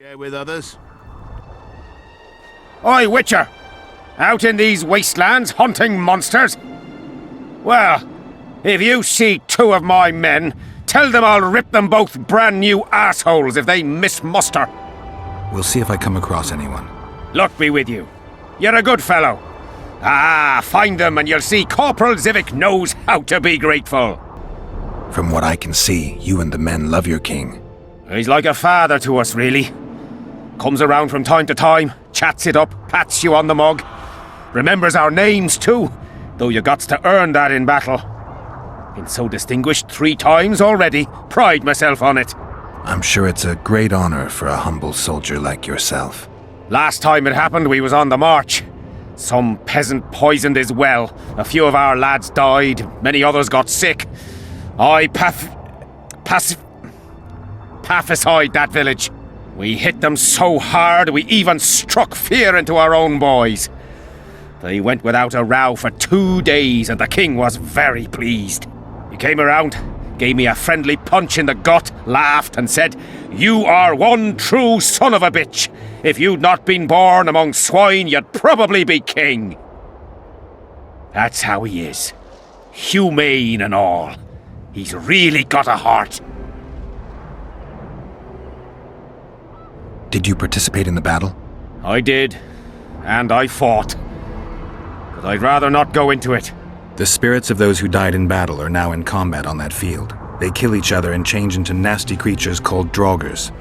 Share with others. Oi, Witcher! Out in these wastelands hunting monsters? Well, if you see two of my men, tell them I'll rip them both brand new assholes if they miss muster. We'll see if I come across anyone. Luck be with you. You're a good fellow. Find them and you'll see Corporal Zivik knows how to be grateful. From what I can see, you and the men love your king. He's like a father to us, really. Comes around from time to time, chats it up, pats you on the mug. Remembers our names too, though you gots to earn that in battle. Been so distinguished 3 times already, pride myself on it. I'm sure it's a great honor for a humble soldier like yourself. Last time it happened, we was on the march. Some peasant poisoned his well. A few of our lads died, many others got sick. I pacified that village. We hit them so hard, we even struck fear into our own boys. They went without a row for 2 days, and the king was very pleased. He came around, gave me a friendly punch in the gut, laughed and said, "You are one true son of a bitch. If you'd not been born among swine, you'd probably be king." That's how he is. Humane and all. He's really got a heart. Did you participate in the battle? I did, and I fought. But I'd rather not go into it. The spirits of those who died in battle are now in combat on that field. They kill each other and change into nasty creatures called Draugrs.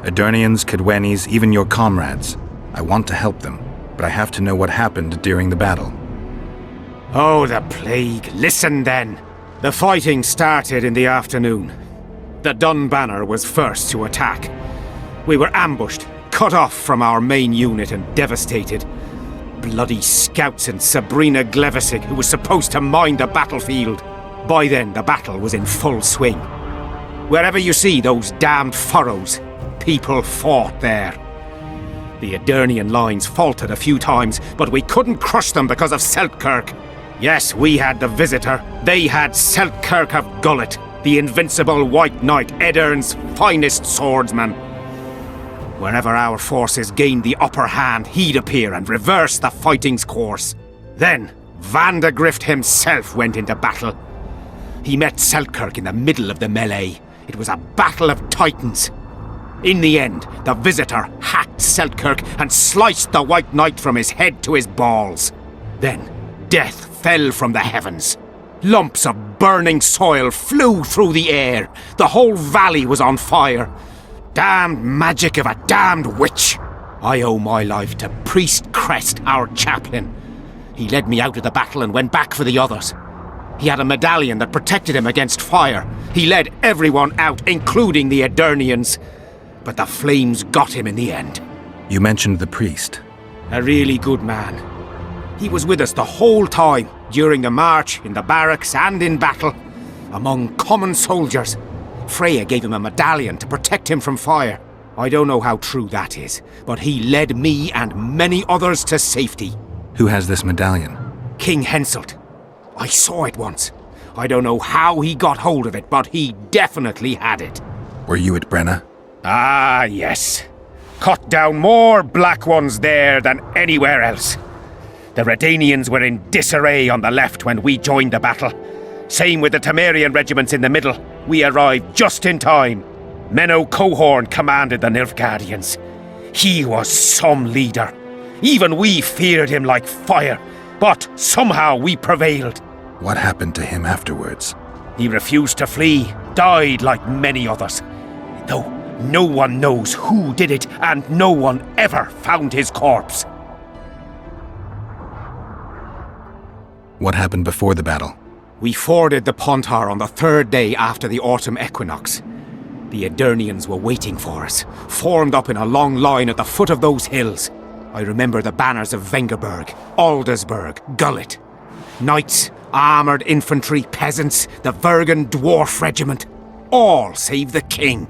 Aedirnians, Kaedwenis, even your comrades. I want to help them, but I have to know what happened during the battle. Oh, the plague. Listen then. The fighting started in the afternoon. The Dun Banner was first to attack. We were ambushed, cut off from our main unit and devastated. Bloody scouts and Sabrina Glevissig, who was supposed to mind the battlefield. By then, the battle was in full swing. Wherever you see those damned furrows, people fought there. The Aedirnian lines faltered a few times, but we couldn't crush them because of Seltkirk. Yes, we had the Visitor. They had Seltkirk of Gullet, the invincible White Knight, Edirn's finest swordsman. Wherever our forces gained the upper hand, he'd appear and reverse the fighting's course. Then, Vandegrift himself went into battle. He met Seltkirk in the middle of the melee. It was a battle of titans. In the end, the Visitor hacked Seltkirk and sliced the White Knight from his head to his balls. Then, death fell from the heavens. Lumps of burning soil flew through the air. The whole valley was on fire. Damned magic of a damned witch! I owe my life to Priest Crest, our chaplain. He led me out of the battle and went back for the others. He had a medallion that protected him against fire. He led everyone out, including the Aedirnians. But the flames got him in the end. You mentioned the priest. A really good man. He was with us the whole time, during the march, in the barracks and in battle, among common soldiers. Freya gave him a medallion to protect him from fire. I don't know how true that is, but he led me and many others to safety. Who has this medallion? King Henselt. I saw it once. I don't know how he got hold of it, but he definitely had it. Were you at Brenna? Ah, yes. Cut down more Black Ones there than anywhere else. The Redanians were in disarray on the left when we joined the battle. Same with the Temerian regiments in the middle. We arrived just in time. Menno Cohorn commanded the Nilfgaardians. He was some leader. Even we feared him like fire. But somehow we prevailed. What happened to him afterwards? He refused to flee, died like many others. Though no one knows who did it, and no one ever found his corpse. What happened before the battle? We forded the Pontar on the 3rd day after the autumn equinox. The Aedirnians were waiting for us, formed up in a long line at the foot of those hills. I remember the banners of Vengerberg, Aldersburg, Gullet. Knights, armoured infantry, peasants, the Vergen Dwarf Regiment. All save the king.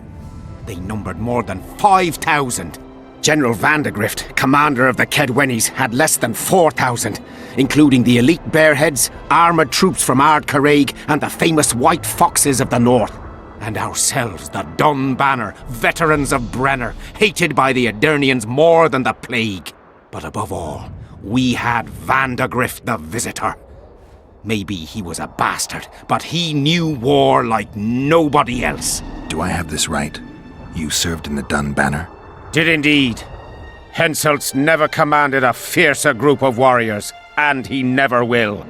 They numbered more than 5,000. General Vandegrift, commander of the Kaedwenis, had less than 4,000, including the elite Bearheads, armoured troops from Ard Caraig, and the famous White Foxes of the north. And ourselves, the Dun Banner, veterans of Brenner, hated by the Edirnians more than the plague. But above all, we had Vandegrift the Visitor. Maybe he was a bastard, but he knew war like nobody else. Do I have this right? You served in the Dun Banner? Did indeed. Henselt's never commanded a fiercer group of warriors, and he never will.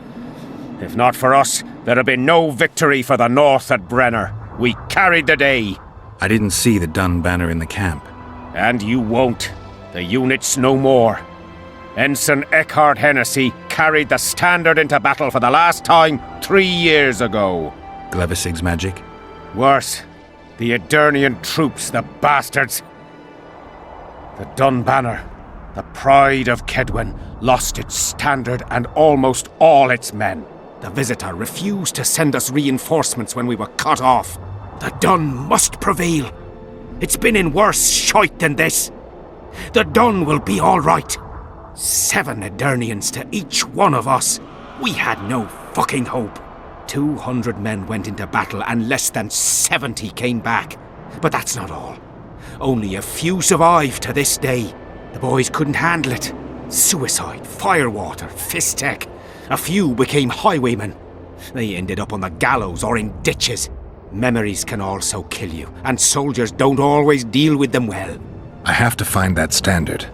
If not for us, there'd have been no victory for the North at Brenner. We carried the day. I didn't see the Dun Banner in the camp. And you won't. The unit's no more. Ensign Eckhart Hennessy carried the standard into battle for the last time 3 years ago. Glevisig's magic? Worse. The Edirnian troops, the bastards. The Dun Banner, the pride of Kedwen, lost its standard and almost all its men. The Visitor refused to send us reinforcements when we were cut off. The Dun must prevail. It's been in worse shite than this. The Dun will be all right. 7 Edirnians to each one of us. We had no fucking hope. 200 men went into battle and less than 70 came back. But that's not all. Only a few survived to this day. The boys couldn't handle it. Suicide, firewater, fistek. A few became highwaymen. They ended up on the gallows or in ditches. Memories can also kill you, and soldiers don't always deal with them well. I have to find that standard.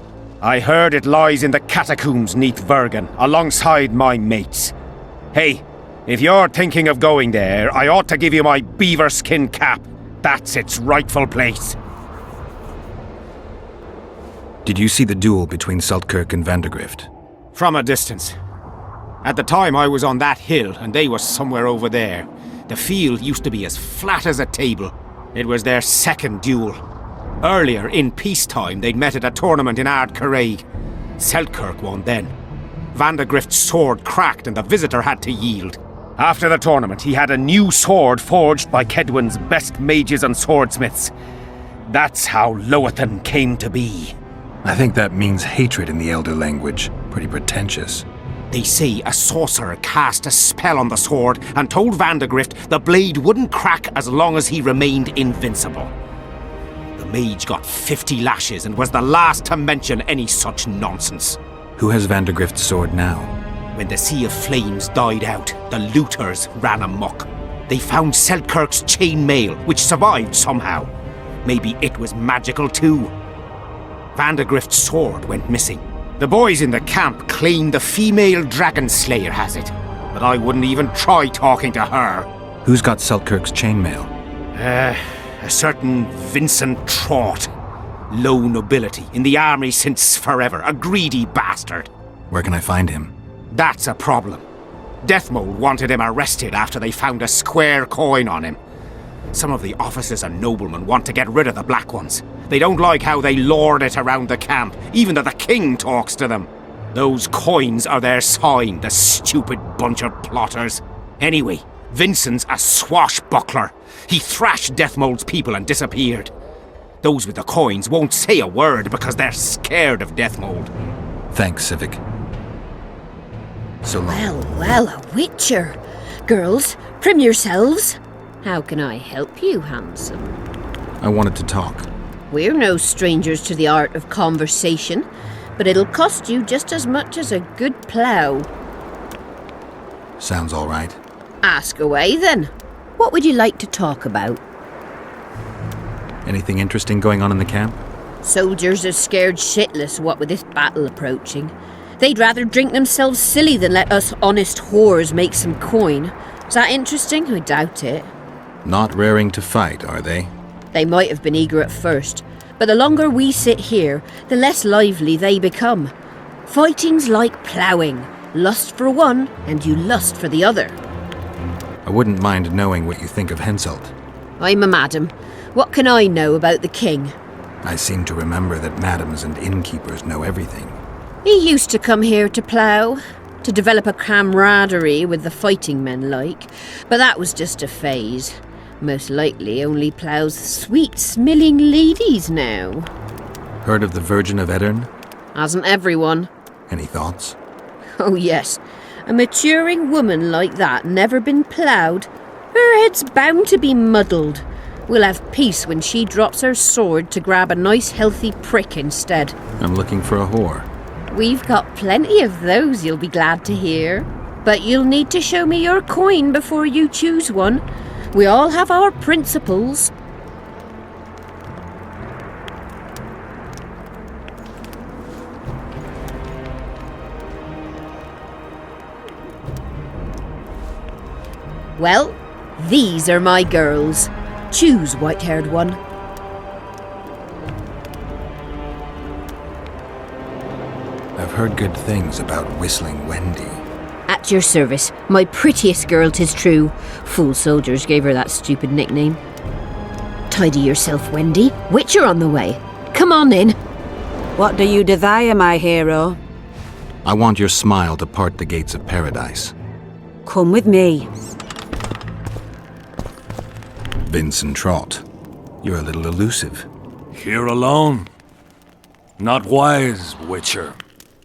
I heard it lies in the catacombs neath Vergen, alongside my mates. Hey, if you're thinking of going there, I ought to give you my beaver skin cap. That's its rightful place. Did you see the duel between Seltkirk and Vandegrift? From a distance. At the time I was on that hill, and they were somewhere over there. The field used to be as flat as a table. It was their second duel. Earlier, in peacetime, they'd met at a tournament in Ard Caraig. Seltkirk won then. Vandegrift's sword cracked and the Visitor had to yield. After the tournament, he had a new sword forged by Kedwen's best mages and swordsmiths. That's how Loathan came to be. I think that means hatred in the Elder language. Pretty pretentious. They say a sorcerer cast a spell on the sword and told Vandegrift the blade wouldn't crack as long as he remained invincible. The mage got 50 lashes and was the last to mention any such nonsense. Who has Vandegrift's sword now? When the Sea of Flames died out, the looters ran amok. They found Seltkirk's chainmail, which survived somehow. Maybe it was magical too. Vandegrift's sword went missing. The boys in the camp claim the female dragon slayer has it, but I wouldn't even try talking to her. Who's got Seltkirk's chainmail? A certain Vincent Trott. Low nobility, in the army since forever, a greedy bastard. Where can I find him? That's a problem. Deathmold wanted him arrested after they found a square coin on him. Some of the officers and noblemen want to get rid of the Black Ones. They don't like how they lord it around the camp, even though the king talks to them. Those coins are their sign, the stupid bunch of plotters. Anyway, Vincent's a swashbuckler. He thrashed Deathmold's people and disappeared. Those with the coins won't say a word because they're scared of Deathmold. Thanks, Civic. So long. Well, well, a witcher. Girls, prim yourselves. How can I help you, handsome? I wanted to talk. We're no strangers to the art of conversation, but it'll cost you just as much as a good plough. Sounds all right. Ask away, then. What would you like to talk about? Anything interesting going on in the camp? Soldiers are scared shitless, what with this battle approaching. They'd rather drink themselves silly than let us honest whores make some coin. Is that interesting? I doubt it. Not raring to fight, are they? They might have been eager at first, but the longer we sit here, the less lively they become. Fighting's like ploughing. Lust for one, and you lust for the other. I wouldn't mind knowing what you think of Henselt. I'm a madam. What can I know about the king? I seem to remember that madams and innkeepers know everything. He used to come here to plough, to develop a camaraderie with the fighting men like, but that was just a phase. Most likely only ploughs sweet-smelling ladies now. Heard of the Virgin of Edirn? Hasn't everyone? Any thoughts? Oh yes, a maturing woman like that never been ploughed. Her head's bound to be muddled. We'll have peace when she drops her sword to grab a nice healthy prick instead. I'm looking for a whore. We've got plenty of those, you'll be glad to hear. But you'll need to show me your coin before you choose one. We all have our principles. Well, these are my girls. Choose, white-haired one. I've heard good things about Whistling Wendy. At your service, my prettiest girl, 'tis true. Fool soldiers gave her that stupid nickname. Tidy yourself, Wendy. Witcher on the way. Come on in. What do you desire, my hero? I want your smile to part the gates of paradise. Come with me. Vincent Trott, you're a little elusive. Here alone. Not wise, Witcher.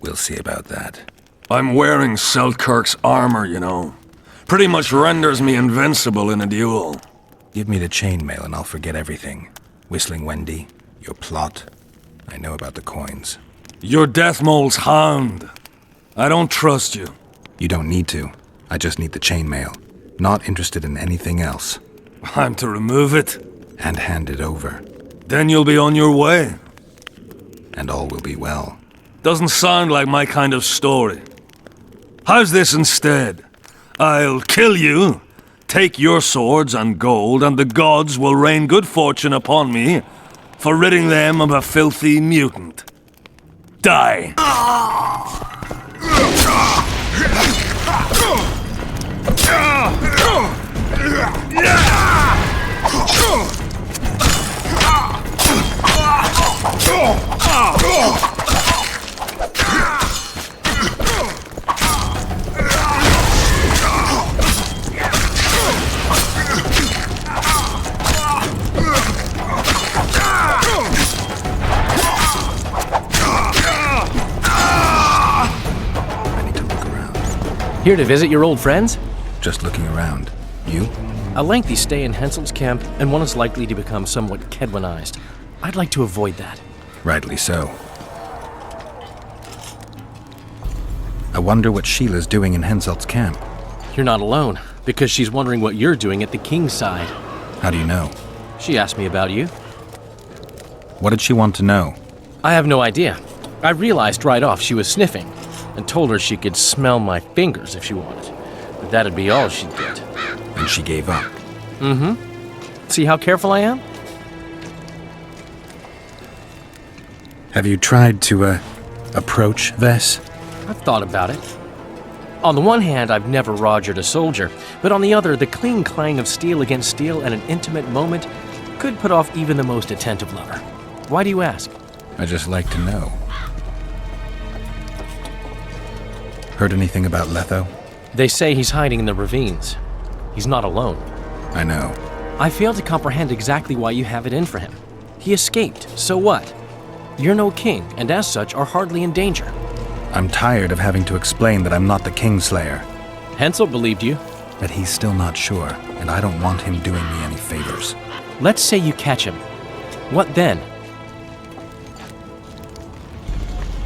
We'll see about that. I'm wearing Selkirk's armor, you know. Pretty much renders me invincible in a duel. Give me the chainmail and I'll forget everything. Whistling Wendy, your plot. I know about the coins. You're Deathmole's hound. I don't trust you. You don't need to. I just need the chainmail. Not interested in anything else. I'm to remove it. And hand it over. Then you'll be on your way. And all will be well. Doesn't sound like my kind of story. How's this instead? I'll kill you, take your swords and gold, and the gods will rain good fortune upon me for ridding them of a filthy mutant. Die! I need to look around. Here to visit your old friends? Just looking around. You? A lengthy stay in Henselt's camp, and one is likely to become somewhat Kedwenized. I'd like to avoid that. Rightly so. I wonder what Sheila's doing in Henselt's camp. You're not alone, because she's wondering what you're doing at the king's side. How do you know? She asked me about you. What did she want to know? I have no idea. I realized right off she was sniffing, and told her she could smell my fingers if she wanted. But that'd be all she'd get. And she gave up. Mm-hmm. See how careful I am? Have you tried to, approach Vess? I've thought about it. On the one hand, I've never rogered a soldier, but on the other, the clean clang of steel against steel at an intimate moment could put off even the most attentive lover. Why do you ask? I just like to know. Heard anything about Letho? They say he's hiding in the ravines. He's not alone. I know. I fail to comprehend exactly why you have it in for him. He escaped, so what? You're no king, and as such are hardly in danger. I'm tired of having to explain that I'm not the Kingslayer. Henselt believed you. But he's still not sure, and I don't want him doing me any favors. Let's say you catch him. What then?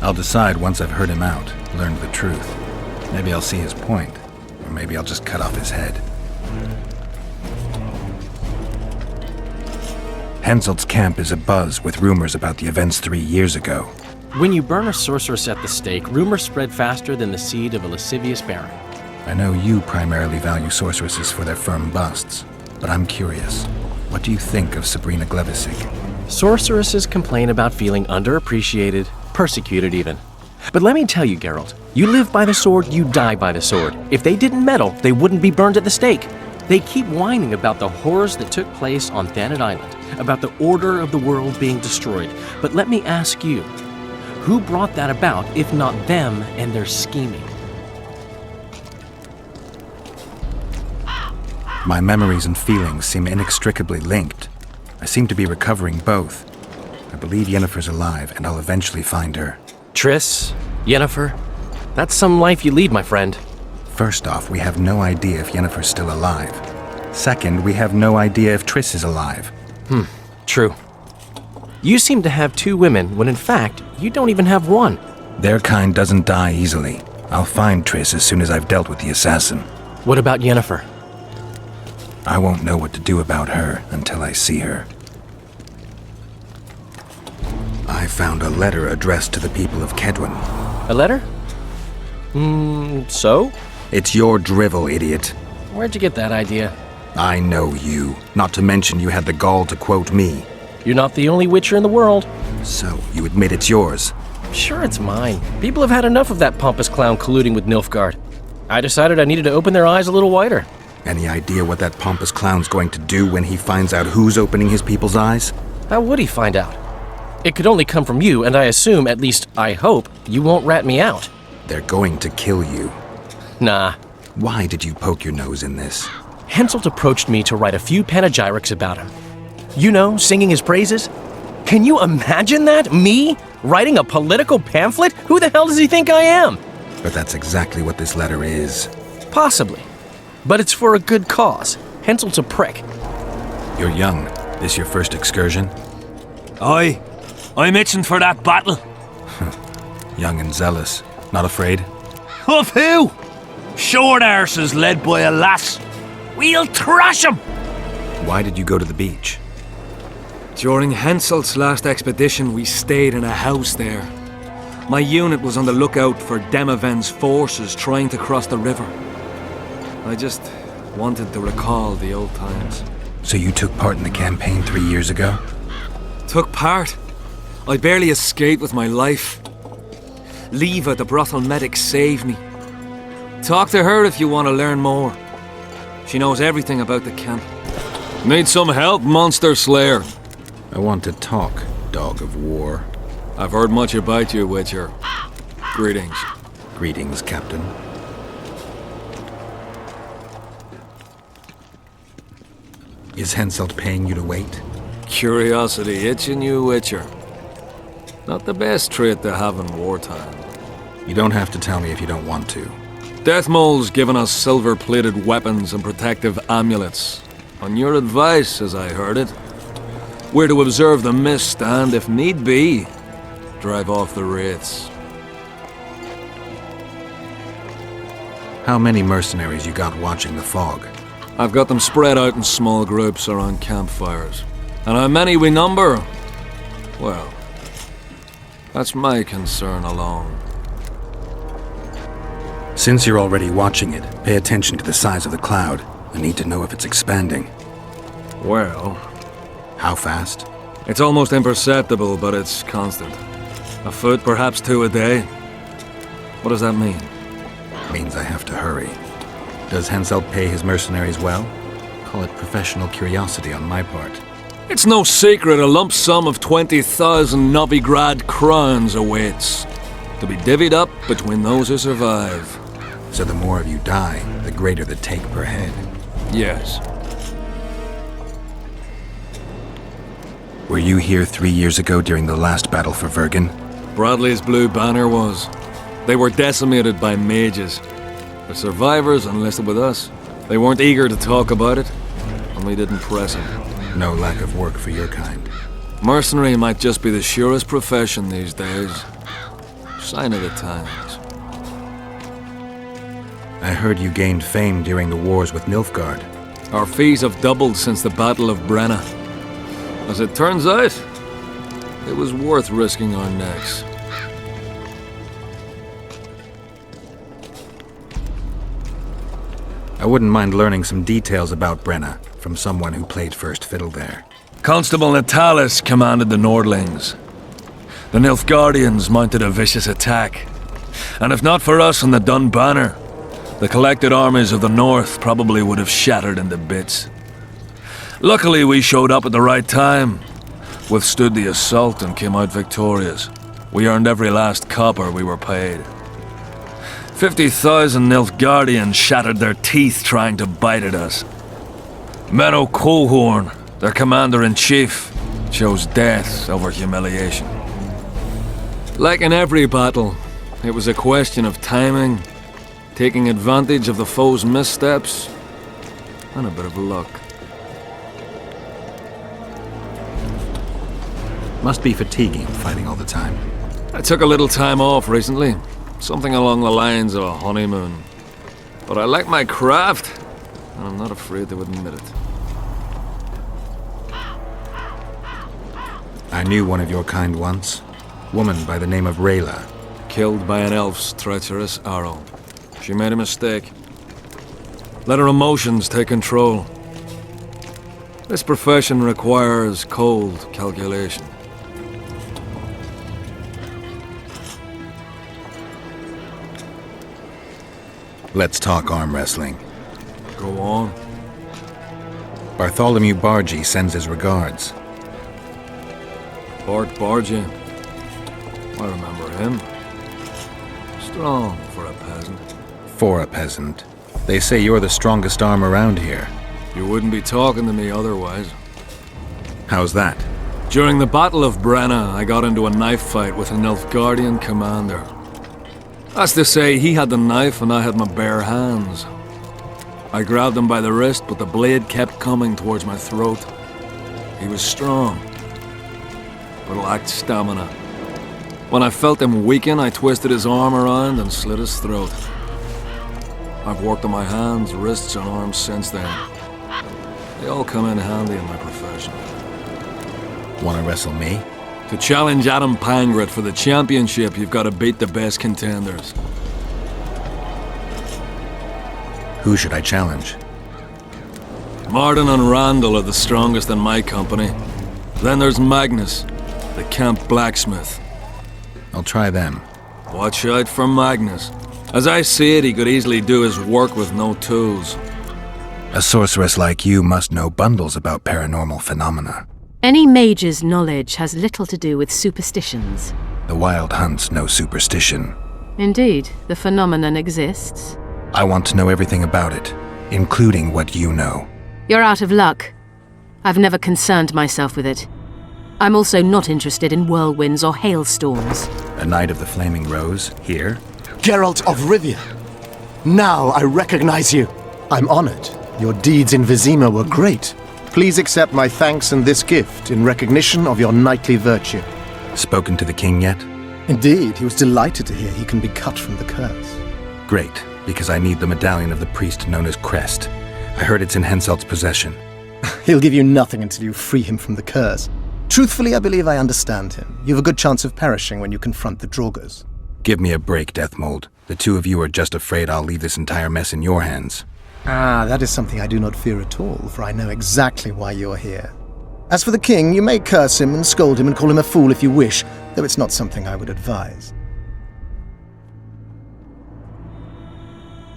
I'll decide once I've heard him out, learned the truth. Maybe I'll see his point, or maybe I'll just cut off his head. Henselt's camp is abuzz with rumors about the events 3 years ago. When you burn a sorceress at the stake, rumors spread faster than the seed of a lascivious baron. I know you primarily value sorceresses for their firm busts, but I'm curious. What do you think of Sabrina Glevissig? Sorceresses complain about feeling underappreciated, persecuted even. But let me tell you, Geralt, you live by the sword, you die by the sword. If they didn't meddle, they wouldn't be burned at the stake. They keep whining about the horrors that took place on Thanet Island, about the order of the world being destroyed. But let me ask you, who brought that about if not them and their scheming? My memories and feelings seem inextricably linked. I seem to be recovering both. I believe Yennefer's alive, and I'll eventually find her. Triss, Yennefer, that's some life you lead, my friend. First off, we have no idea if Yennefer's still alive. Second, we have no idea if Triss is alive. True. You seem to have 2 women when in fact, you don't even have one. Their kind doesn't die easily. I'll find Triss as soon as I've dealt with the assassin. What about Yennefer? I won't know what to do about her until I see her. I found a letter addressed to the people of Kedwen. A letter? So? It's your drivel, idiot. Where'd you get that idea? I know you. Not to mention you had the gall to quote me. You're not the only Witcher in the world. So, you admit it's yours? Sure, it's mine. People have had enough of that pompous clown colluding with Nilfgaard. I decided I needed to open their eyes a little wider. Any idea what that pompous clown's going to do when he finds out who's opening his people's eyes? How would he find out? It could only come from you, and I assume, at least I hope, you won't rat me out. They're going to kill you. Nah. Why did you poke your nose in this? Henselt approached me to write a few panegyrics about him. You know, singing his praises. Can you imagine that? Me? Writing a political pamphlet? Who the hell does he think I am? But that's exactly what this letter is. Possibly. But it's for a good cause. Henselt's a prick. You're young. This your first excursion? Aye. I'm itching for that battle. Young and zealous. Not afraid? Of who? Short arses led by a lass. We'll thrash 'em! Why did you go to the beach? During Henselt's last expedition, we stayed in a house there. My unit was on the lookout for Demoven's forces trying to cross the river. I just wanted to recall the old times. So you took part in the campaign 3 years ago? Took part? I barely escaped with my life. Leva, the brothel medic, saved me. Talk to her if you want to learn more. She knows everything about the camp. Need some help, Monster Slayer? I want to talk, dog of war. I've heard much about you, Witcher. Greetings. Greetings, Captain. Is Henselt paying you to wait? Curiosity itching you, Witcher. Not the best trait to have in wartime. You don't have to tell me if you don't want to. Deathmole's given us silver-plated weapons and protective amulets. On your advice, as I heard it. We're to observe the mist and, if need be, drive off the wraiths. How many mercenaries you got watching the fog? I've got them spread out in small groups around campfires. And how many we number? Well, that's my concern alone. Since you're already watching it, pay attention to the size of the cloud. I need to know if it's expanding. Well, How fast? it's almost imperceptible, but it's constant. A foot, perhaps 2 a day. What does that mean? Means I have to hurry. Does Henselt pay his mercenaries well? Call it professional curiosity on my part. It's no secret a lump sum of 20,000 Novigrad crowns awaits, to be divvied up between those who survive. So the more of you die, the greater the take per head. Yes. Were you here 3 years ago during the last battle for Vergen? Bradley's Blue Banner was. They were decimated by mages. The survivors enlisted with us. They weren't eager to talk about it, and we didn't press them. No lack of work for your kind. Mercenary might just be the surest profession these days. Sign of the times. I heard you gained fame during the wars with Nilfgaard. Our fees have doubled since the Battle of Brenna. As it turns out, it was worth risking our necks. I wouldn't mind learning some details about Brenna from someone who played first fiddle there. Constable Natalis commanded the Nordlings. The Nilfgaardians mounted a vicious attack. And if not for us and the Dun Banner, the collected armies of the North probably would have shattered into bits. Luckily, we showed up at the right time, withstood the assault and came out victorious. We earned every last copper we were paid. 50,000 Nilfgaardians shattered their teeth trying to bite at us. Menno Cohorn, their commander-in-chief, chose death over humiliation. Like in every battle, it was a question of timing, taking advantage of the foe's missteps, and a bit of luck. Must be fatiguing fighting all the time. I took a little time off recently. Something along the lines of a honeymoon. But I like my craft, and I'm not afraid to admit it. I knew one of your kind once. Woman by the name of Rayla. Killed by an elf's treacherous arrow. She made a mistake. Let her emotions take control. This profession requires cold calculation. Let's talk arm wrestling. Go on. Bartholomew Bargy sends his regards. Bart Bargy. I remember him. Strong for a peasant. For a peasant. They say you're the strongest arm around here. You wouldn't be talking to me otherwise. How's that? During the Battle of Brenna, I got into a knife fight with an Nilfgaardian commander. That's to say, he had the knife and I had my bare hands. I grabbed him by the wrist, but the blade kept coming towards my throat. He was strong, but lacked stamina. When I felt him weaken, I twisted his arm around and slit his throat. I've worked on my hands, wrists, and arms since then. They all come in handy in my profession. Wanna wrestle me? To challenge Adam Pangret for the championship, you've got to beat the best contenders. Who should I challenge? Martin and Randall are the strongest in my company. Then there's Magnus, the camp blacksmith. I'll try them. Watch out for Magnus. As I see it, he could easily do his work with no tools. A sorceress like you must know bundles about paranormal phenomena. Any mage's knowledge has little to do with superstitions. The Wild Hunt's no superstition. Indeed, the phenomenon exists. I want to know everything about it, including what you know. You're out of luck. I've never concerned myself with it. I'm also not interested in whirlwinds or hailstorms. A Knight of the Flaming Rose, here? Geralt of Rivia. Now I recognize you. I'm honored. Your deeds in Vizima were great. Please accept my thanks and this gift in recognition of your knightly virtue. Spoken to the king yet? Indeed, he was delighted to hear he can be cut from the curse. Great, because I need the medallion of the priest known as Crest. I heard it's in Henselt's possession. He'll give you nothing until you free him from the curse. Truthfully, I believe I understand him. You have a good chance of perishing when you confront the Draugrs. Give me a break, Deathmold. The two of you are just afraid I'll leave this entire mess in your hands. That is something I do not fear at all, for I know exactly why you're here. As for the king, you may curse him and scold him and call him a fool if you wish, though it's not something I would advise.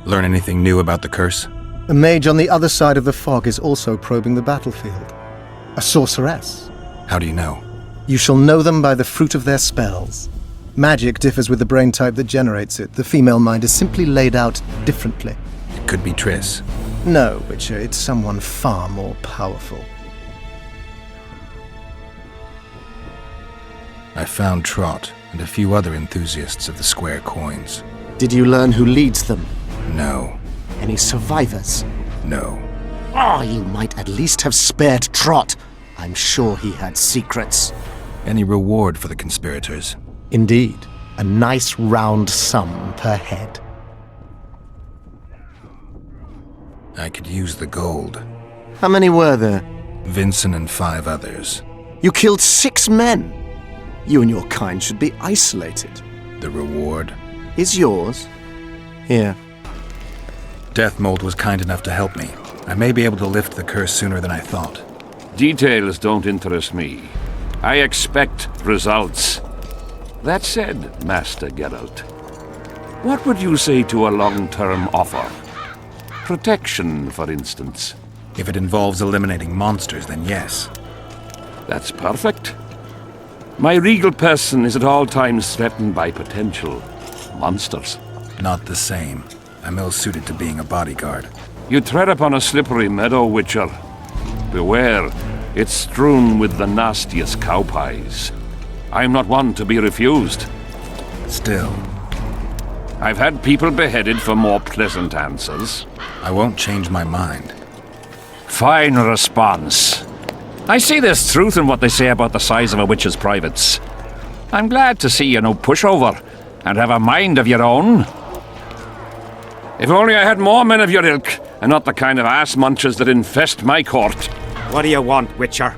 Learn anything new about the curse? A mage on the other side of the fog is also probing the battlefield. A sorceress. How do you know? You shall know them by the fruit of their spells. Magic differs with the brain type that generates it. The female mind is simply laid out differently. It could be Triss. No, Witcher, it's someone far more powerful. I found Trot and a few other enthusiasts of the square coins. Did you learn who leads them? No. Any survivors? No. You might at least have spared Trot. I'm sure he had secrets. Any reward for the conspirators? Indeed. A nice round sum per head. I could use the gold. How many were there? Vincent and 5 others. You killed 6 men. You and your kind should be isolated. The reward? Is yours. Here. Deathmold was kind enough to help me. I may be able to lift the curse sooner than I thought. Details don't interest me. I expect results. That said, Master Geralt, what would you say to a long-term offer? Protection, for instance. If it involves eliminating monsters, then yes. That's perfect. My regal person is at all times threatened by potential monsters. Not the same. I'm ill-suited to being a bodyguard. You tread upon a slippery meadow, Witcher. Beware, it's strewn with the nastiest cow pies. I'm not one to be refused. Still, I've had people beheaded for more pleasant answers. I won't change my mind. Fine response. I see there's truth in what they say about the size of a witch's privates. I'm glad to see you're no pushover, and have a mind of your own. If only I had more men of your ilk, and not the kind of ass munchers that infest my court. What do you want, Witcher?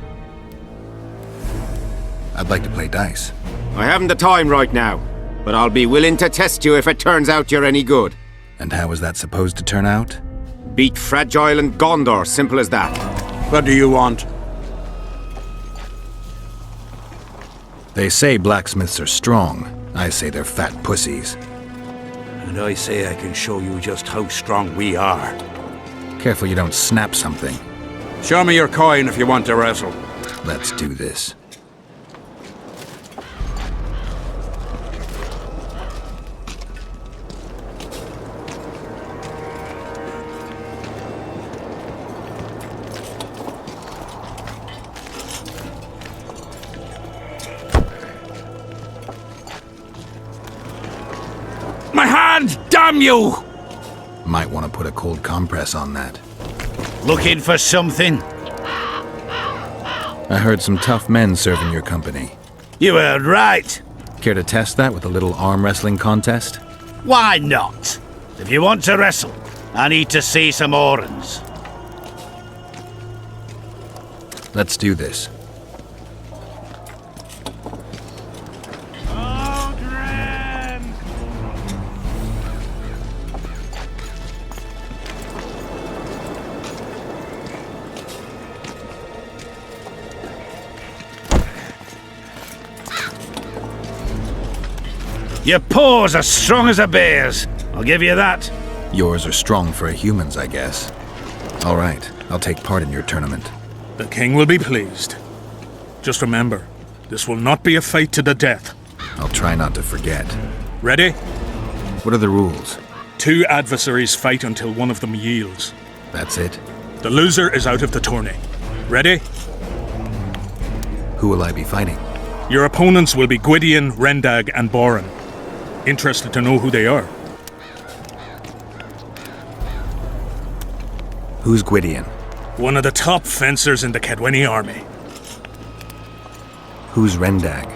I'd like to play dice. I haven't the time right now, but I'll be willing to test you if it turns out you're any good. And how is that supposed to turn out? Beat Fragile and Gondor, simple as that. What do you want? They say blacksmiths are strong. I say they're fat pussies. And I say I can show you just how strong we are. Careful you don't snap something. Show me your coin if you want to wrestle. Let's do this. My hand, damn you! Might want to put a cold compress on that. Looking for something? I heard some tough men serve in your company. You heard right. Care to test that with a little arm wrestling contest? Why not? If you want to wrestle, I need to see some Orans. Let's do this. Your paws are strong as a bear's. I'll give you that. Yours are strong for a human's, I guess. All right, I'll take part in your tournament. The king will be pleased. Just remember, this will not be a fight to the death. I'll try not to forget. Ready? What are the rules? 2 adversaries fight until one of them yields. That's it? The loser is out of the tourney. Ready? Who will I be fighting? Your opponents will be Gwydion, Rendag, and Boran. Interested to know who they are? Who's Gwydion? One of the top fencers in the Kedweni army. Who's Rendag?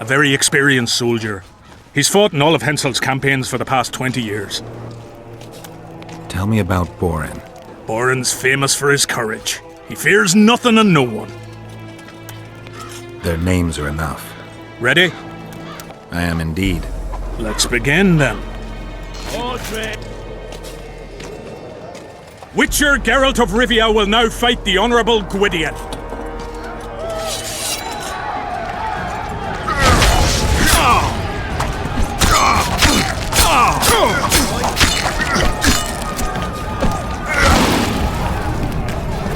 A very experienced soldier. He's fought in all of Hensel's campaigns for the past 20 years. Tell me about Boran. Boran's famous for his courage. He fears nothing and no one. Their names are enough. Ready? I am indeed. Let's begin then. Witcher Geralt of Rivia will now fight the Honourable Gwydion.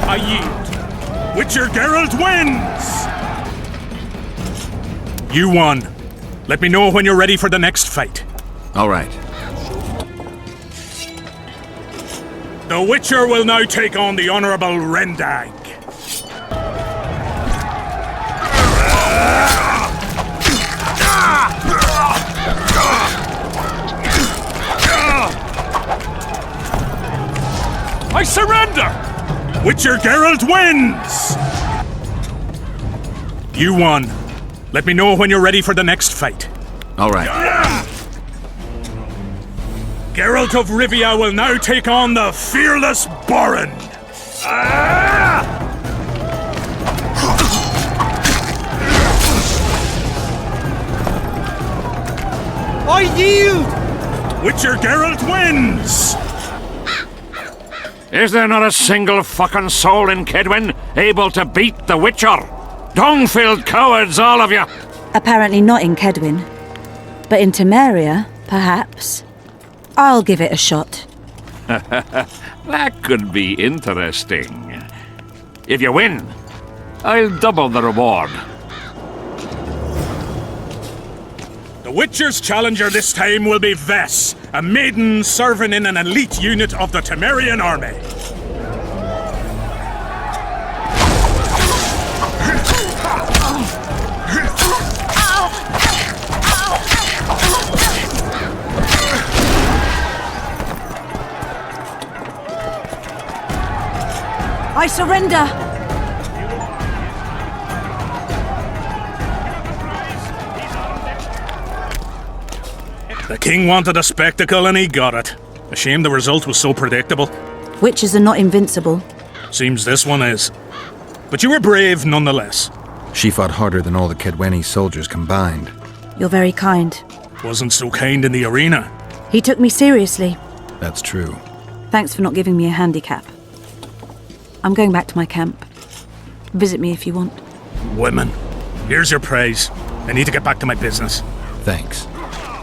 I yield. Witcher Geralt wins! You won. Let me know when you're ready for the next fight. All right. The Witcher will now take on the Honourable Rendag. I surrender! Witcher Geralt wins! You won. Let me know when you're ready for the next fight. All right. Geralt of Rivia will now take on the fearless Boran. I yield! Witcher Geralt wins! Is there not a single fucking soul in Kedwen able to beat the Witcher? Dung-filled cowards, all of you! Apparently not in Kedwen. But in Temeria, perhaps. I'll give it a shot. That could be interesting. If you win, I'll double the reward. The Witcher's challenger this time will be Vess, a maiden serving in an elite unit of the Temerian army. I surrender! The king wanted a spectacle and he got it. A shame the result was so predictable. Witches are not invincible. Seems this one is. But you were brave nonetheless. She fought harder than all the Kedweni soldiers combined. You're very kind. Wasn't so kind in the arena. He took me seriously. That's true. Thanks for not giving me a handicap. I'm going back to my camp. Visit me if you want. Women. Here's your praise. I need to get back to my business. Thanks.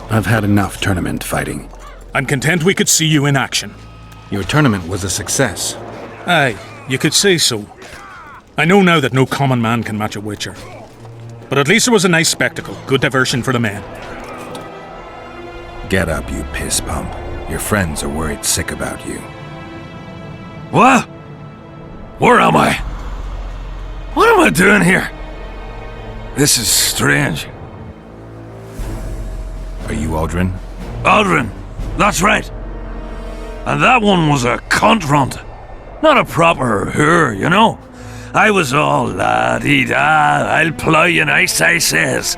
I've had enough tournament fighting. I'm content we could see you in action. Your tournament was a success. Aye, you could say so. I know now that no common man can match a witcher. But at least it was a nice spectacle. Good diversion for the men. Get up, you piss pump. Your friends are worried sick about you. What? Where am I? What am I doing here? This is strange. Are you Aldrin? Aldrin, that's right. And that one was a cunt runt. Not a proper her, you know. I was all la-dee-da, I'll plough you nice, I says.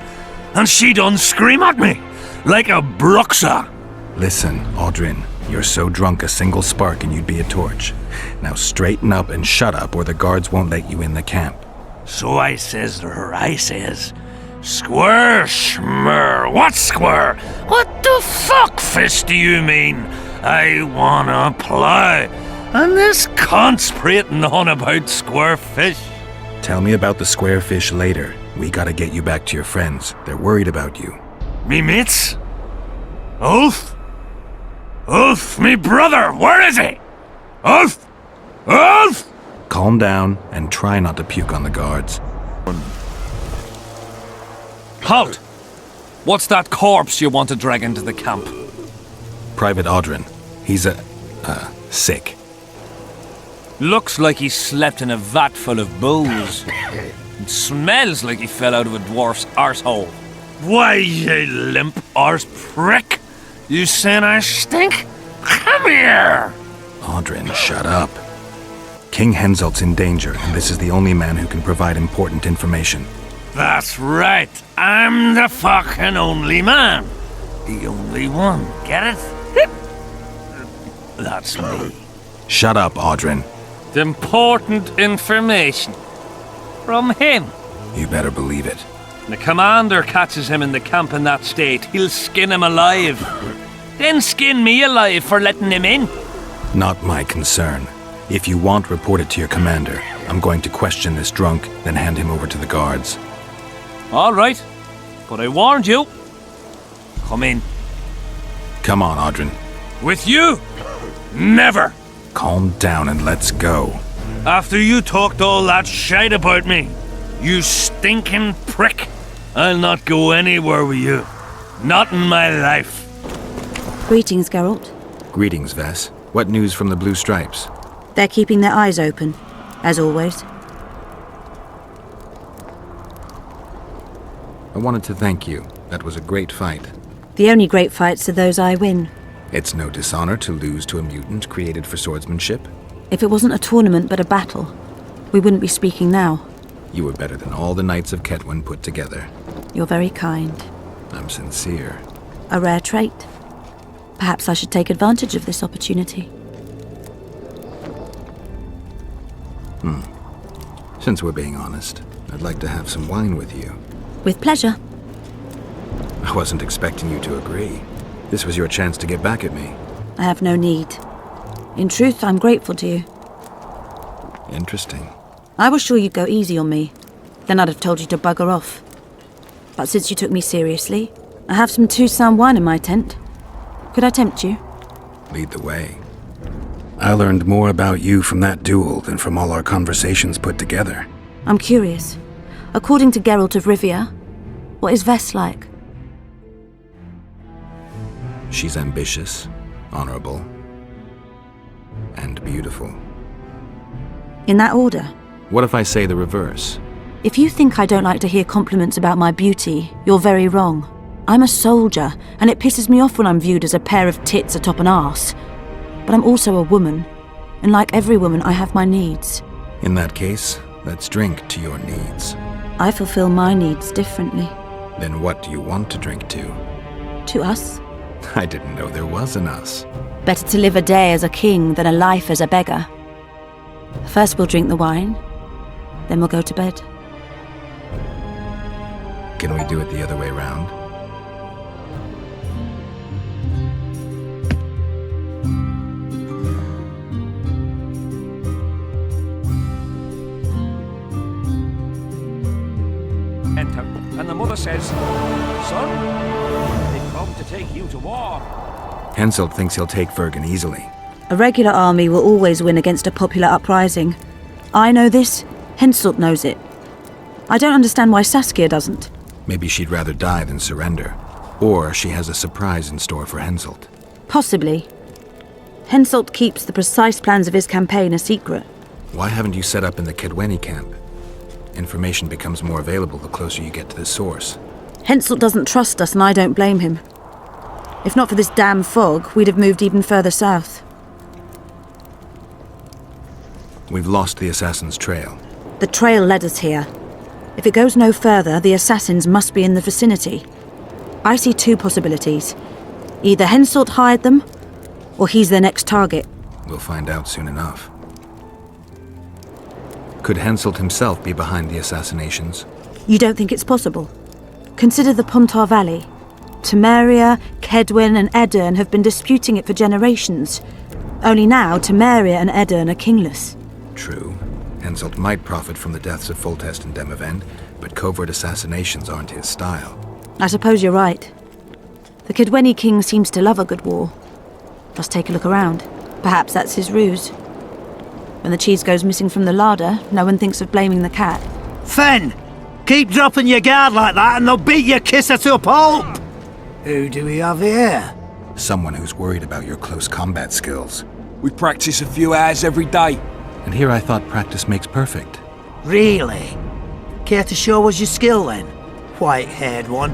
And she done scream at me, like a bruxa. Listen, Aldrin, you're so drunk a single spark and you'd be a torch. Now straighten up and shut up or the guards won't let you in the camp. So I says to her, I says, Square, schmer, what square? What the fuck, fish, do you mean? I wanna plough. And this cunt's prating on about square fish. Tell me about the square fish later. We gotta get you back to your friends. They're worried about you. Me mates? Ulf? Ulf, me brother, where is he? Ulf? Ulf? Calm down and try not to puke on the guards. Halt! What's that corpse you want to drag into the camp? Private Aldrin. He's sick. Looks like he slept in a vat full of booze. It smells like he fell out of a dwarf's arsehole. Why, you limp arse prick? You saying I stink? Come here! Aldrin, shut up. King Henselt's in danger, and this is the only man who can provide important information. That's right. I'm the fucking only man. The only one. Get it? That's me. Shut up, Aldrin. Important information. From him. You better believe it. The commander catches him in the camp in that state, he'll skin him alive. Then skin me alive for letting him in. Not my concern. If you want, report it to your commander. I'm going to question this drunk, then hand him over to the guards. All right, but I warned you. Come in. Come on, Aldrin. With you? Never. Calm down and let's go. After you talked all that shite about me, you stinking prick, I'll not go anywhere with you. Not in my life. Greetings, Geralt. Greetings, Vess. What news from the Blue Stripes? They're keeping their eyes open, as always. I wanted to thank you. That was a great fight. The only great fights are those I win. It's no dishonor to lose to a mutant created for swordsmanship. If it wasn't a tournament but a battle, we wouldn't be speaking now. You were better than all the Knights of Ketwin put together. You're very kind. I'm sincere. A rare trait. Perhaps I should take advantage of this opportunity. Since we're being honest, I'd like to have some wine with you. With pleasure. I wasn't expecting you to agree. This was your chance to get back at me. I have no need. In truth, I'm grateful to you. Interesting. I was sure you'd go easy on me. Then I'd have told you to bugger off. But since you took me seriously, I have some Toussaint wine in my tent. Could I tempt you? Lead the way. I learned more about you from that duel than from all our conversations put together. I'm curious. According to Geralt of Rivia, what is Vess like? She's ambitious, honorable, and beautiful. In that order? What if I say the reverse? If you think I don't like to hear compliments about my beauty, you're very wrong. I'm a soldier, and it pisses me off when I'm viewed as a pair of tits atop an arse. But I'm also a woman, and like every woman, I have my needs. In that case, let's drink to your needs. I fulfill my needs differently. Then what do you want to drink to? To us? I didn't know there was an us. Better to live a day as a king than a life as a beggar. First we'll drink the wine, then we'll go to bed. Can we do it the other way round? Enter, and the mother says, "Son, they've come to take you to war." Henselt thinks he'll take Vergen easily. A regular army will always win against a popular uprising. I know this, Henselt knows it. I don't understand why Saskia doesn't. Maybe she'd rather die than surrender. Or she has a surprise in store for Henselt. Possibly. Henselt keeps the precise plans of his campaign a secret. Why haven't you set up in the Kedweni camp? Information becomes more available the closer you get to the source. Henselt doesn't trust us and I don't blame him. If not for this damn fog, we'd have moved even further south. We've lost the assassin's trail. The trail led us here. If it goes no further, the assassins must be in the vicinity. I see two possibilities. Either Henselt hired them, or he's their next target. We'll find out soon enough. Could Henselt himself be behind the assassinations? You don't think it's possible? Consider the Pontar Valley. Temeria, Kedwen and Edirn have been disputing it for generations. Only now, Temeria and Edirn are kingless. True. Henselt might profit from the deaths of Foltest and Demavend, but covert assassinations aren't his style. I suppose you're right. The Kedweni king seems to love a good war. Just take a look around. Perhaps that's his ruse. When the cheese goes missing from the larder, no one thinks of blaming the cat. Fen! Keep dropping your guard like that and they'll beat your kisser to a pulp! Who do we have here? Someone who's worried about your close combat skills. We practice a few hours every day. And here I thought practice makes perfect. Really? Care to show us your skill then? White-haired one.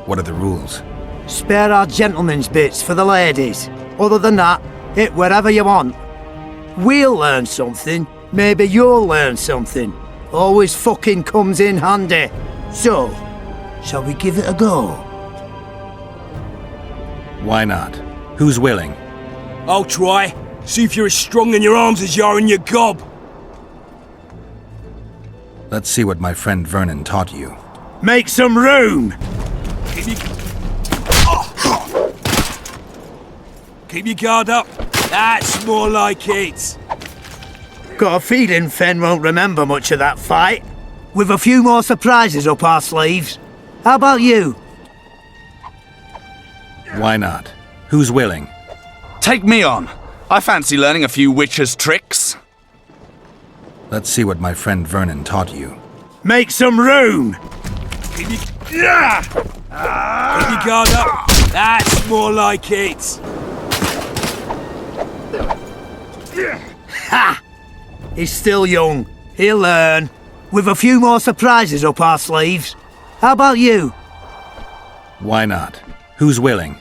What are the rules? Spare our gentlemen's bits for the ladies. Other than that, hit wherever you want. We'll learn something. Maybe you'll learn something. Always fucking comes in handy. So, shall we give it a go? Why not? Who's willing? I'll try. See if you're as strong in your arms as you are in your gob. Let's see what my friend Vernon taught you. Make some room! Keep your guard up. That's more like it. Got a feeling Fen won't remember much of that fight. With a few more surprises up our sleeves. How about you? Why not? Who's willing? Take me on. I fancy learning a few witcher's tricks. Let's see what my friend Vernon taught you. Make some room! Keep your guard up. That's more like it. Ha! He's still young. He'll learn. With a few more surprises up our sleeves. How about you? Why not? Who's willing?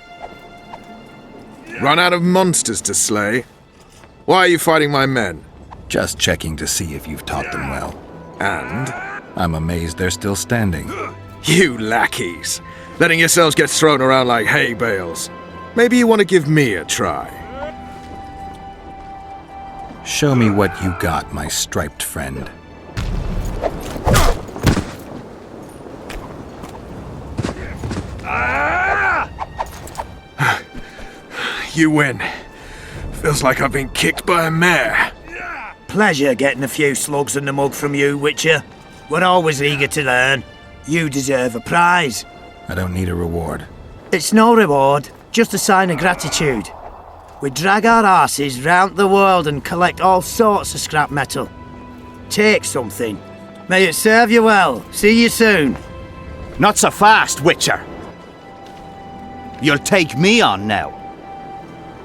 Run out of monsters to slay? Why are you fighting my men? Just checking to see if you've taught them well. And? I'm amazed they're still standing. You lackeys. Letting yourselves get thrown around like hay bales. Maybe you want to give me a try. Show me what you got, my striped friend. You win. Feels like I've been kicked by a mare. Pleasure getting a few slugs in the mug from you, Witcher. We're always eager to learn. You deserve a prize. I don't need a reward. It's no reward, just a sign of gratitude. We drag our arses round the world and collect all sorts of scrap metal. Take something. May it serve you well. See you soon. Not so fast, Witcher. You'll take me on now.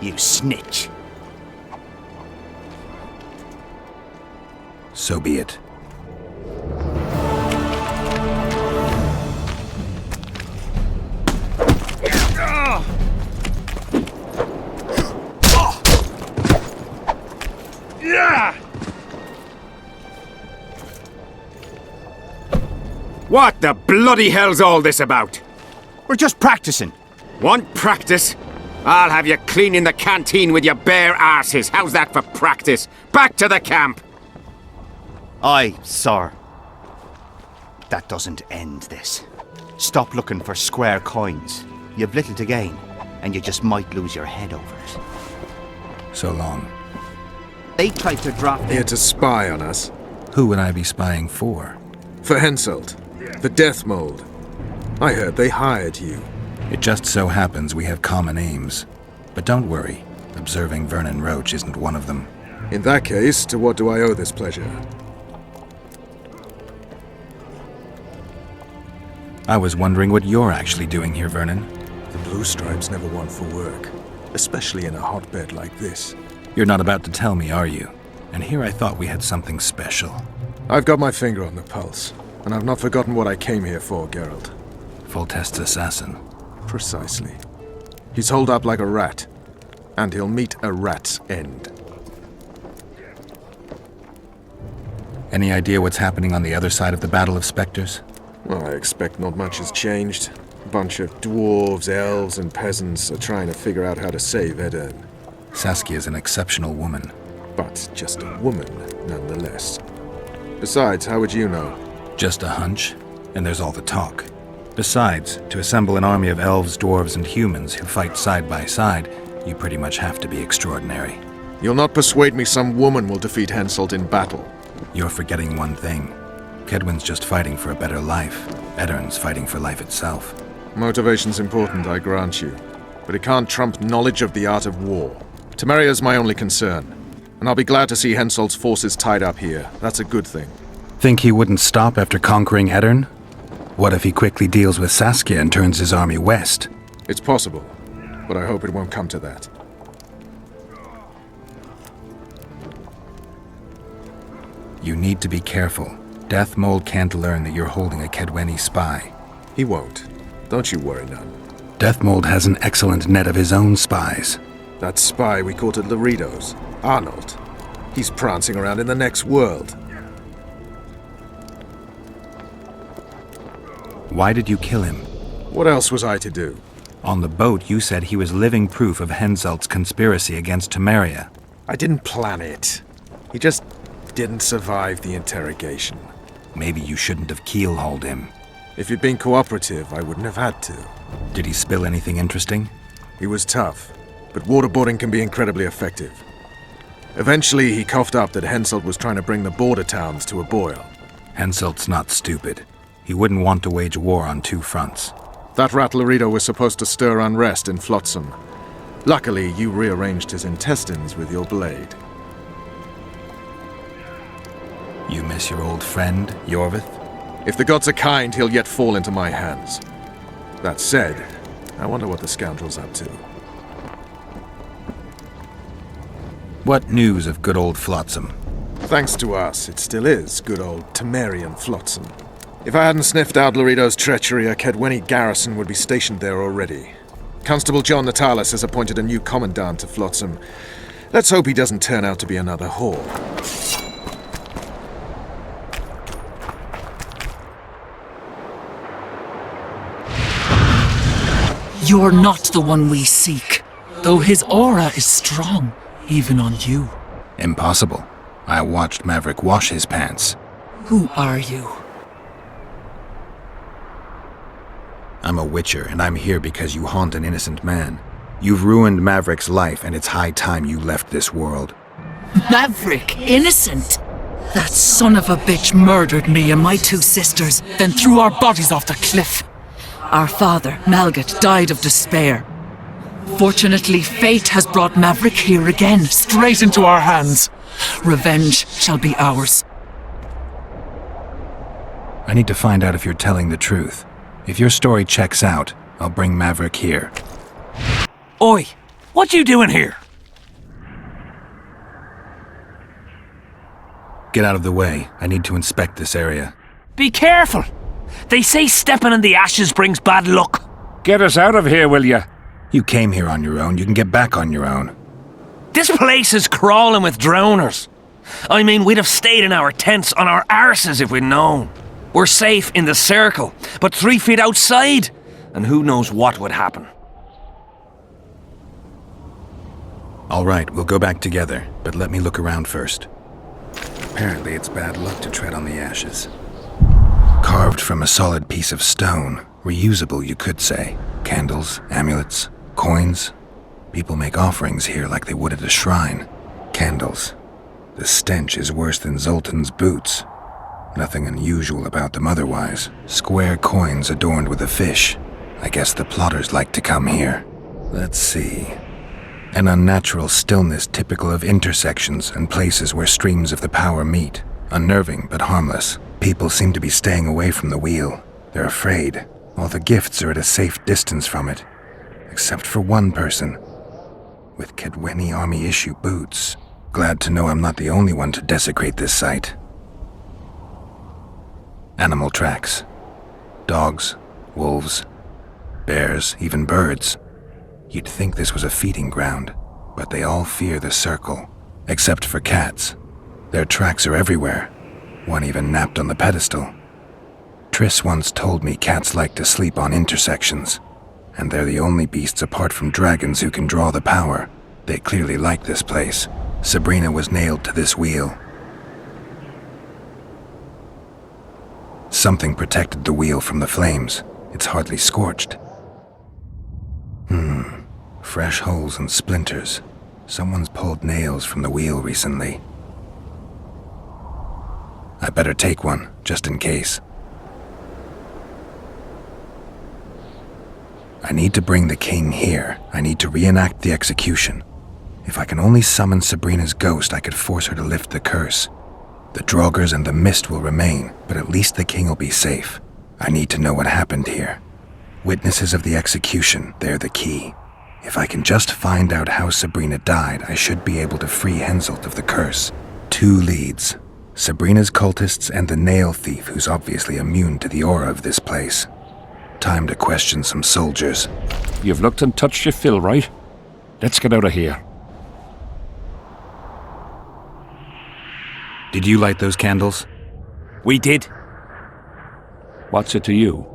You snitch. So be it. What the bloody hell's all this about? We're just practicing. Want practice? I'll have you cleaning the canteen with your bare arses. How's that for practice? Back to the camp! Aye, sir. That doesn't end this. Stop looking for square coins. You've little to gain, and you just might lose your head over it. So long. They tried to drop Here to spy on us. Who would I be spying for? For Henselt, the Death Mold. I heard they hired you. It just so happens we have common aims. But don't worry, observing Vernon Roach isn't one of them. In that case, to what do I owe this pleasure? I was wondering what you're actually doing here, Vernon. The Blue Stripes never want for work, especially in a hotbed like this. You're not about to tell me, are you? And here I thought we had something special. I've got my finger on the pulse, and I've not forgotten what I came here for, Geralt. Foltest's assassin. Precisely. He's holed up like a rat, and he'll meet a rat's end. Any idea what's happening on the other side of the Battle of Spectres? Well, I expect not much has changed. A bunch of dwarves, elves, and peasants are trying to figure out how to save Edirn. Saskia's an exceptional woman. But just a woman, nonetheless. Besides, how would you know? Just a hunch, and there's all the talk. Besides, to assemble an army of elves, dwarves, and humans who fight side by side, you pretty much have to be extraordinary. You'll not persuade me some woman will defeat Henselt in battle. You're forgetting one thing. Kedwen's just fighting for a better life. Edirn's fighting for life itself. Motivation's important, I grant you. But it can't trump knowledge of the art of war. Temeria's my only concern. And I'll be glad to see Henselt's forces tied up here. That's a good thing. Think he wouldn't stop after conquering Edirn? What if he quickly deals with Saskia and turns his army west? It's possible, but I hope it won't come to that. You need to be careful. Death Mold can't learn that you're holding a Kedweni spy. He won't. Don't you worry none. Death Mold has an excellent net of his own spies. That spy we caught at Laredo's, Arnold. He's prancing around in the next world. Why did you kill him? What else was I to do? On the boat, you said he was living proof of Henselt's conspiracy against Temeria. I didn't plan it. He just didn't survive the interrogation. Maybe you shouldn't have keel-hauled him. If he'd been cooperative, I wouldn't have had to. Did he spill anything interesting? He was tough, but waterboarding can be incredibly effective. Eventually, he coughed up that Henselt was trying to bring the border towns to a boil. Henselt's not stupid. He wouldn't want to wage war on two fronts. That rat Laredo was supposed to stir unrest in Flotsam. Luckily, you rearranged his intestines with your blade. You miss your old friend, Yorvith? If the gods are kind, he'll yet fall into my hands. That said, I wonder what the scoundrel's up to. What news of good old Flotsam? Thanks to us, it still is good old Temerian Flotsam. If I hadn't sniffed out Laredo's treachery, a Kedweni garrison would be stationed there already. Constable John Natalis has appointed a new commandant to Flotsam. Let's hope he doesn't turn out to be another whore. You're not the one we seek, though his aura is strong, even on you. Impossible. I watched Maverick wash his pants. Who are you? I'm a Witcher, and I'm here because you haunt an innocent man. You've ruined Maverick's life, and it's high time you left this world. Maverick? Innocent? That son of a bitch murdered me and my two sisters, then threw our bodies off the cliff. Our father, Malgat, died of despair. Fortunately, fate has brought Maverick here again, straight into our hands. Revenge shall be ours. I need to find out if you're telling the truth. If your story checks out, I'll bring Maverick here. Oi! What you doing here? Get out of the way. I need to inspect this area. Be careful! They say stepping in the ashes brings bad luck. Get us out of here, will you? You came here on your own. You can get back on your own. This place is crawling with drowners. I mean, we'd have stayed in our tents on our arses if we'd known. We're safe in the circle, but 3 feet outside? and who knows what would happen. All right, we'll go back together, but let me look around first. Apparently it's bad luck to tread on the ashes. Carved from a solid piece of stone. Reusable, you could say. Candles, amulets, coins. People make offerings here like they would at a shrine. Candles. The stench is worse than Zoltan's boots. Nothing unusual about them otherwise. Square coins adorned with a fish. I guess the plotters like to come here. Let's see. An unnatural stillness typical of intersections and places where streams of the power meet. Unnerving, but harmless. People seem to be staying away from the wheel. They're afraid. All the gifts are at a safe distance from it. Except for one person. With Kaedweni Army-issue boots. Glad to know I'm not the only one to desecrate this site. Animal tracks. Dogs, wolves, bears, even birds. You'd think this was a feeding ground, but they all fear the circle. Except for cats. Their tracks are everywhere. One even napped on the pedestal. Triss once told me cats like to sleep on intersections, and they're the only beasts apart from dragons who can draw the power. They clearly like this place. Sabrina was nailed to this wheel. Something protected the wheel from the flames. It's hardly scorched. Fresh holes and splinters. Someone's pulled nails from the wheel recently. I better take one, just in case. I need to bring the king here. I need to reenact the execution. If I can only summon Sabrina's ghost, I could force her to lift the curse. The Draugrs and the mist will remain, but at least the king will be safe. I need to know what happened here. Witnesses of the execution, they're the key. If I can just find out how Sabrina died, I should be able to free Henselt of the curse. 2 leads. Sabrina's cultists and the nail thief who's obviously immune to the aura of this place. Time to question some soldiers. You've looked and touched your fill, right? Let's get out of here. Did you light those candles? We did. What's it to you?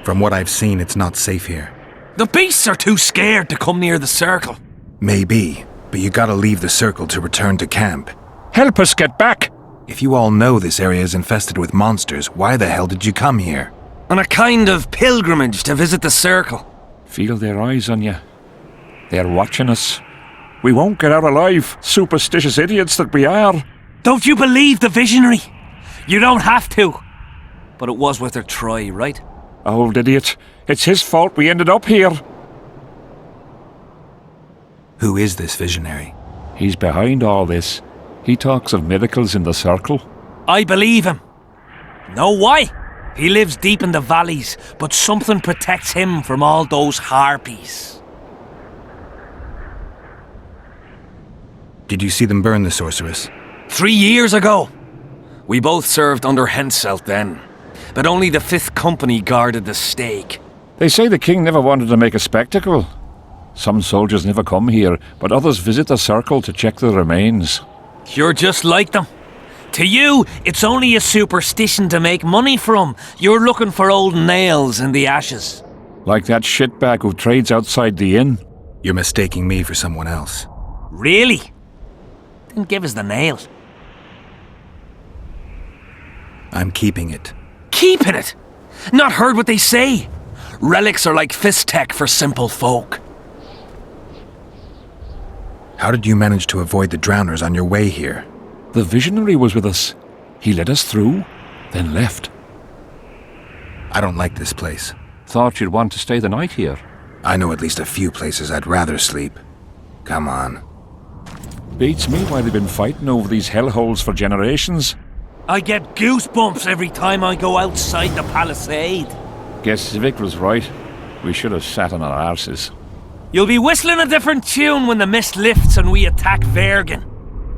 From what I've seen, it's not safe here. The beasts are too scared to come near the circle. Maybe, but you gotta leave the circle to return to camp. Help us get back! If you all know this area is infested with monsters, why the hell did you come here? On a kind of pilgrimage to visit the circle. Feel their eyes on you. They're watching us. We won't get out alive, superstitious idiots that we are. Don't you believe the visionary? You don't have to. But it was worth a try, right? Old idiot. It's his fault we ended up here. Who is this visionary? He's behind all this. He talks of miracles in the circle. I believe him. Know why? He lives deep in the valleys, but something protects him from all those harpies. Did you see them burn the sorceress? 3 years ago. We both served under Henselt then, but only the 5th Company guarded the stake. They say the king never wanted to make a spectacle. Some soldiers never come here, but others visit the circle to check the remains. You're just like them. To you, it's only a superstition to make money from. You're looking for old nails in the ashes. Like that shitbag who trades outside the inn. You're mistaking me for someone else. Really? Then give us the nail. I'm keeping it. Keeping it? Not heard what they say. Relics are like fist tech for simple folk. How did you manage to avoid the drowners on your way here? The visionary was with us. He led us through, then left. I don't like this place. Thought you'd want to stay the night here. I know at least a few places I'd rather sleep. Come on. Beats me why they've been fighting over these hellholes for generations. I get goosebumps every time I go outside the palisade. Guess Civic was right. We should have sat on our arses. You'll be whistling a different tune when the mist lifts and we attack Vergen.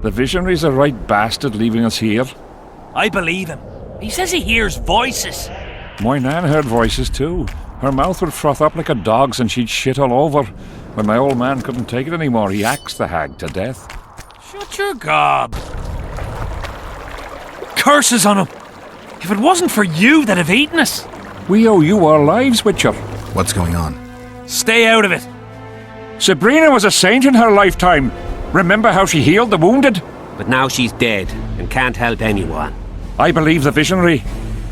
The visionary's a right bastard leaving us here. I believe him. He says he hears voices. My nan heard voices too. Her mouth would froth up like a dog's and she'd shit all over. When my old man couldn't take it anymore, he axed the hag to death. Shut your gob. Curses on him. If it wasn't for you, they'd have eaten us. We owe you our lives, Witcher. What's going on? Stay out of it. Sabrina was a saint in her lifetime. Remember how she healed the wounded? But now she's dead and can't help anyone. I believe the visionary.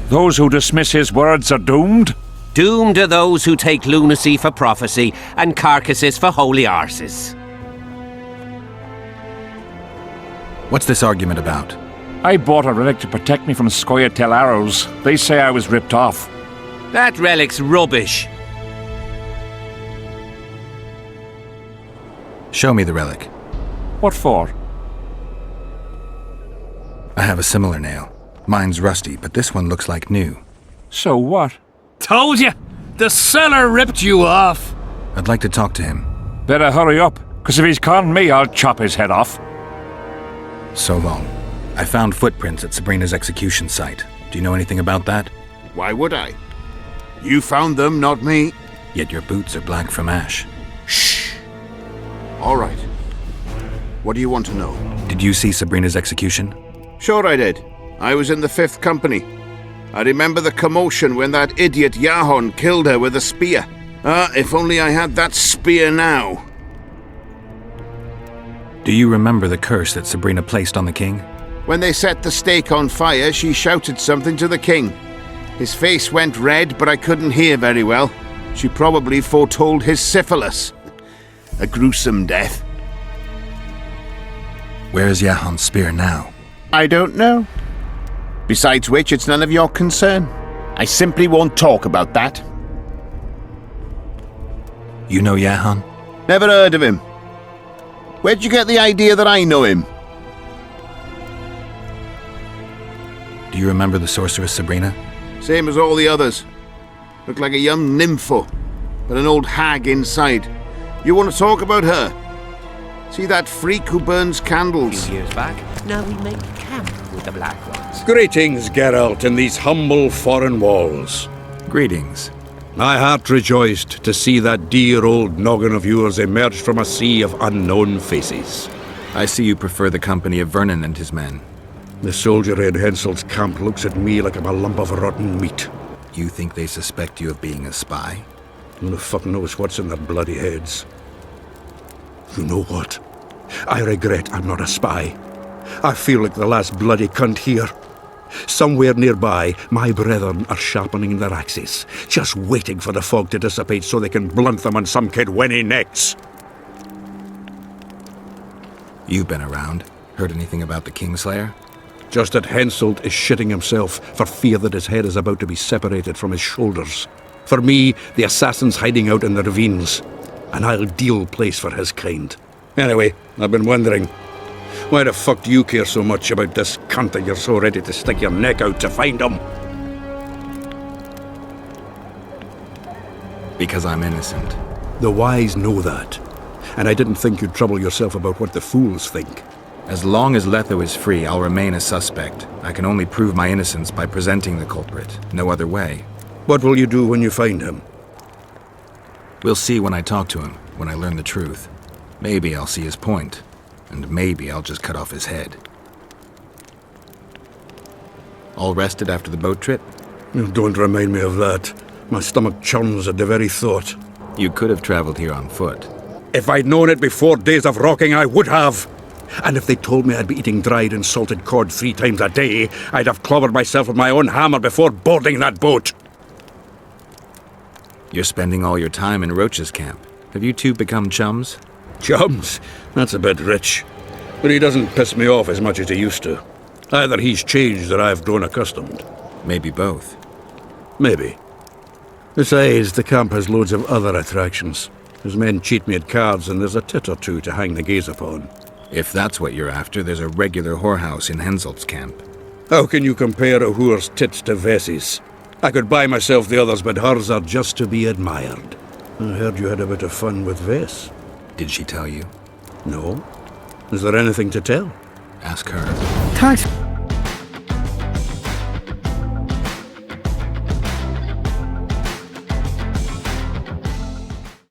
Those who dismiss his words are doomed. Doomed are those who take lunacy for prophecy and carcasses for holy arses. What's this argument about? I bought a relic to protect me from Scoia'tael arrows. They say I was ripped off. That relic's rubbish. Show me the relic. What for? I have a similar nail. Mine's rusty, but this one looks like new. So what? Told you! The seller ripped you off! I'd like to talk to him. Better hurry up, because if he's conned me, I'll chop his head off. So long. I found footprints at Sabrina's execution site. Do you know anything about that? Why would I? You found them, not me. Yet your boots are black from ash. Shh. All right. What do you want to know? Did you see Sabrina's execution? Sure I did. I was in the 5th Company. I remember the commotion when that idiot Yahon killed her with a spear. If only I had that spear now. Do you remember the curse that Sabrina placed on the king? When they set the stake on fire, she shouted something to the king. His face went red, but I couldn't hear very well. She probably foretold his syphilis. A gruesome death. Where is Yahon's spear now? I don't know. Besides which, it's none of your concern. I simply won't talk about that. You know Yahon? Never heard of him. Where'd you get the idea that I know him? Do you remember the sorceress Sabrina? Same as all the others. Looked like a young nympho, but an old hag inside. You want to talk about her? See that freak who burns candles? A few years back, now we make camp with the Black Ones. Greetings, Geralt, in these humble foreign walls. Greetings. My heart rejoiced to see that dear old noggin of yours emerge from a sea of unknown faces. I see you prefer the company of Vernon and his men. The soldier in Henselt's camp looks at me like I'm a lump of rotten meat. You think they suspect you of being a spy? Who the fuck knows what's in their bloody heads? You know what? I regret I'm not a spy. I feel like the last bloody cunt here. Somewhere nearby, my brethren are sharpening their axes, just waiting for the fog to dissipate so they can blunt them on some Kedweni necks. You've been around. Heard anything about the Kingslayer? Just that Henselt is shitting himself for fear that his head is about to be separated from his shoulders. For me, the assassin's hiding out in the ravines. An ideal place for his kind. Anyway, I've been wondering, why the fuck do you care so much about this cunt that you're so ready to stick your neck out to find him? Because I'm innocent. The wise know that. And I didn't think you'd trouble yourself about what the fools think. As long as Letho is free, I'll remain a suspect. I can only prove my innocence by presenting the culprit. No other way. What will you do when you find him? We'll see when I talk to him, when I learn the truth. Maybe I'll see his point. And maybe I'll just cut off his head. All rested after the boat trip? Don't remind me of that. My stomach churns at the very thought. You could have traveled here on foot. If I'd known it before days of rocking, I would have. And if they told me I'd be eating dried and salted cod 3 times a day, I'd have clobbered myself with my own hammer before boarding that boat. You're spending all your time in Roach's camp. Have you two become chums? Chums? That's a bit rich. But he doesn't piss me off as much as he used to. Either he's changed or I've grown accustomed. Maybe both. Maybe. Besides, the camp has loads of other attractions. His men cheat me at cards, and there's a tit or two to hang the gaze upon. If that's what you're after, there's a regular whorehouse in Henselt's camp. How can you compare a whore's tits to Vessi's? I could buy myself the others, but hers are just to be admired. I heard you had a bit of fun with Vess. Did she tell you? No. Is there anything to tell? Ask her. Thanks.